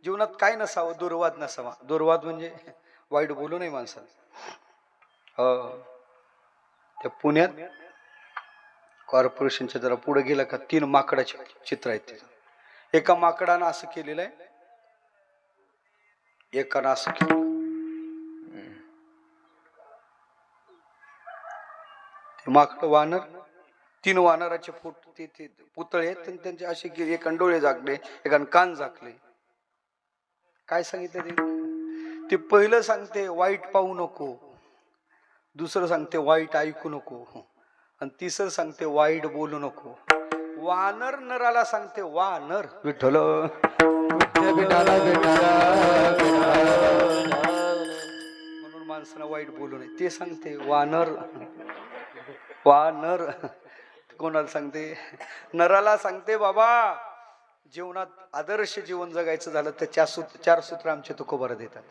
जीवनात काय नसावं, दुर्वाद नसावा. दुर्वाद म्हणजे वाईट बोलू नये माणसाला. त्या पुण्यात कॉर्पोरेशनच्या जरा पुढे गेलं का 3 माकडाचे चित्र आहेत तिथं. एका माकडानं असं केलेलं आहे, एकानं असं केलं. माकड वानर, 3 वानराचे ते पुतळे आहेत, त्यांचे असे एकान डोळे झाकले, एकान कान झाकले. काय सांगितलं ते पहिलं सांगते वाईट पाहू नको, दुसरं सांगते वाईट ऐकू नको, आणि तिसरं सांगते वाईट बोलू नको. वानर नराला सांगते वानर विठ्ठल म्हणून माणसाला वाईट बोलू नये. ते सांगते वानर वानर. कोणाला सांगते? नराला सांगते बाबा जीवनात आदर्श जीवन जगायचं झालं तर 4 सूत्र आमचे तुकोबारा देतात.